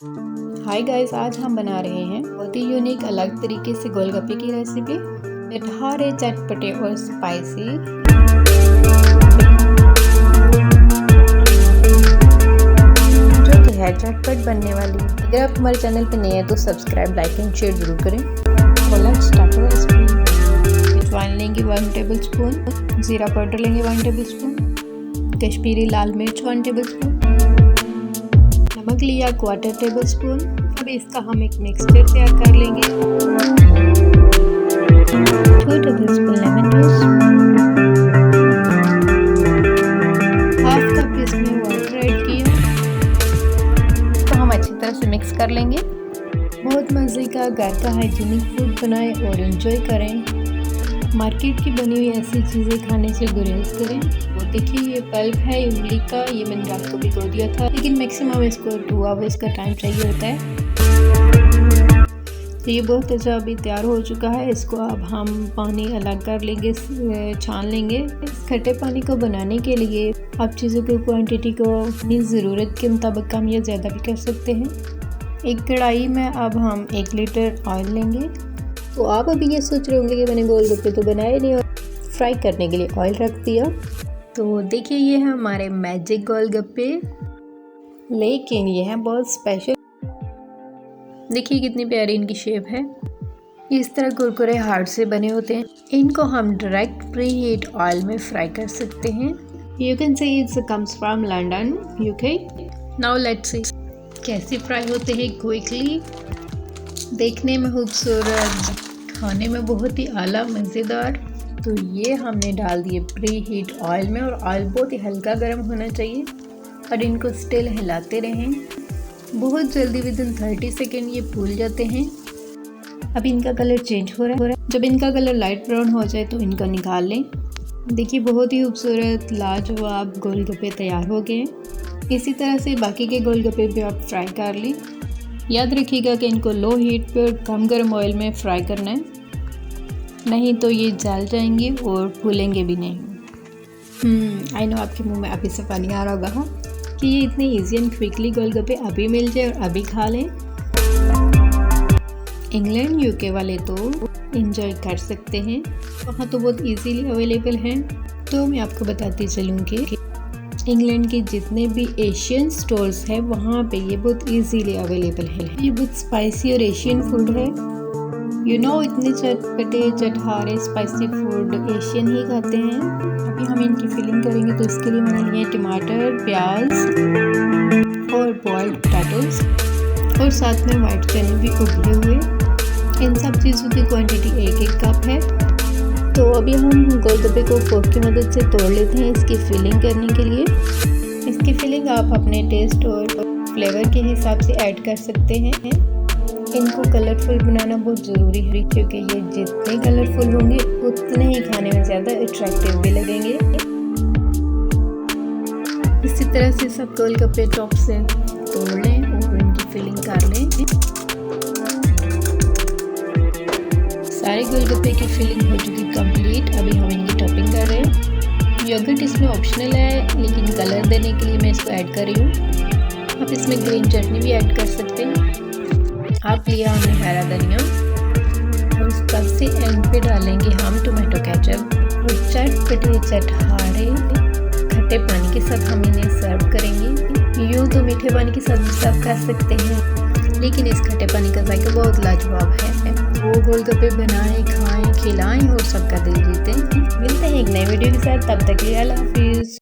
Hi guys, आज हम बना रहे हैं बहुत ही यूनिक अलग तरीके से गोलगप्पे की रेसिपी। मिठारे, चटपटे और स्पाइसी। जो कि है झटपट बनने वाली। अगर आप हमारे चैनल पे नए हैं तो सब्सक्राइब, लाइक एंड शेयर जरूर करें। और लेट्स स्टार्ट द रेसिपी। अजवाइन लेंगे 1 टेबलस्पून, जीरा पाउडर लेंगे 1 टेबलस्पून, कश्मीरी लाल मिर्च 1 टेबलस्पून, नमक लिया 1/4 टेबलस्पून। अब इसका हम एक मिक्सचर तैयार कर लेंगे। 2 टेबलस्पून लेमन जूस, 1/2 कप इसमें वाटर ऐड किया। तो हम अच्छी तरह से मिक्स कर लेंगे। बहुत मज़े का घर का हाइजीनिक फूड बनाएं और एंजॉय करें। मार्केट की बनी हुई ऐसी चीज़ें खाने से गुरेज करें। वो देखिए, ये पल्प है इमली का, ये मैंने रात को भिगो दिया था, लेकिन मैक्सिमम इसको 2 आवर्स का टाइम चाहिए होता है। तो ये बहुत अच्छा अभी तैयार हो चुका है। इसको अब हम पानी अलग कर लेंगे, छान लेंगे। इस खट्टे पानी को बनाने के लिए आप चीज़ों की क्वांटिटी को अपनी ज़रूरत के मुताबिक कम या ज़्यादा भी कर सकते हैं। एक कढ़ाई में अब हम 1 लीटर ऑयल लेंगे। तो आप अभी ये सोच रहे होंगे कि मैंने गोलगप्पे तो बनाए नहीं और फ्राई करने के लिए ऑयल रख दिया। तो देखिए, ये है हमारे मैजिक गोलगप्पे, लेकिन ये है बहुत स्पेशल। देखिए कितनी प्यारी इनकी शेप है। इस तरह कुरकुरे हार्ड से बने होते हैं। इनको हम डायरेक्ट प्री हीट ऑयल में फ्राई कर सकते हैं। You can say it's comes from London, UK. Now let's see कैसे फ्राई होते हैं क्विकली। देखने में खूबसूरत, खाने में बहुत ही आला मज़ेदार। तो ये हमने डाल दिए प्री हीट ऑयल में, और ऑयल बहुत ही हल्का गर्म होना चाहिए और इनको स्टिल हिलाते रहें। बहुत जल्दी विदिन 30 सेकेंड ये फूल जाते हैं। अब इनका कलर चेंज हो रहा है। जब इनका कलर लाइट ब्राउन हो जाए तो इनको निकाल लें। देखिए बहुत ही खूबसूरत लाजवाब गोलगप्पे तैयार हो गए हैं। इसी तरह से बाकी के गोलगप्पे भी आप फ्राई कर लें। याद रखिएगा कि इनको लो हीट पर कम गर्म ऑयल में फ्राई करना है, नहीं तो ये जल जाएंगे और फूलेंगे भी नहीं। आई नो आपके मुंह में अभी से पानी आ रहा होगा कि ये इतने इजी एंड क्विकली गोलगप्पे अभी मिल जाए और अभी खा लें। इंग्लैंड यूके वाले तो एंजॉय कर सकते हैं, वहाँ तो बहुत इजीली अवेलेबल हैं। तो मैं आपको बताती चलूँ कि इंग्लैंड के जितने भी एशियन स्टोर्स हैं वहाँ पे ये बहुत इजीली अवेलेबल है। ये बहुत स्पाइसी और एशियन फूड है। यू नो, इतने चटपटे चटहारे स्पाइसी फूड एशियन ही खाते हैं। अभी हम इनकी फिलिंग करेंगे, तो इसके लिए मैंने लिए टमाटर, प्याज और बॉइल्ड पोटैटोज, और साथ में वाइट चने भी उबले हुए। इन सब चीज़ों की क्वांटिटी 1-1 कप है। तो अभी हम गोलगप्पे को फोर्क की मदद से तोड़ लेते हैं इसकी फिलिंग करने के लिए। इसकी फिलिंग आप अपने टेस्ट और फ्लेवर के हिसाब से ऐड कर सकते हैं। इनको कलरफुल बनाना बहुत ज़रूरी है, क्योंकि ये जितने कलरफुल होंगे उतने ही खाने में ज़्यादा अट्रैक्टिव भी लगेंगे। इसी तरह से सब गोलगप्पे टॉप से तोड़ लें और इनकी फिलिंग कर लें। सारे गोलगप्पे की फिलिंग हो चुकी कंप्लीट। अभी हम इनकी टॉपिंग कर रहे हैं। योगर्ट इसमें ऑप्शनल है, लेकिन कलर देने के लिए मैं इसको ऐड कर रही हूँ। आप इसमें ग्रीन चटनी भी ऐड कर सकते हैं। आप लिया हमने हरा धनिया, और सबसे एंड पे डालेंगे हम टोमेटो केचप। और चटपटे चटहारे खट्टे पानी के साथ हम इन्हें सर्व करेंगे। यूँ तो मीठे पानी के साथ भी सर्व कर सकते हैं, लेकिन इस खट्टे पानी का जायका बहुत लाजवाब है। वो गोलगप्पे बनाएं, खाएं, खिलाएं और सबका दिल जीतें। मिलते हैं एक नए वीडियो के साथ, तब तक के लिए अल्लाह हाफिज़।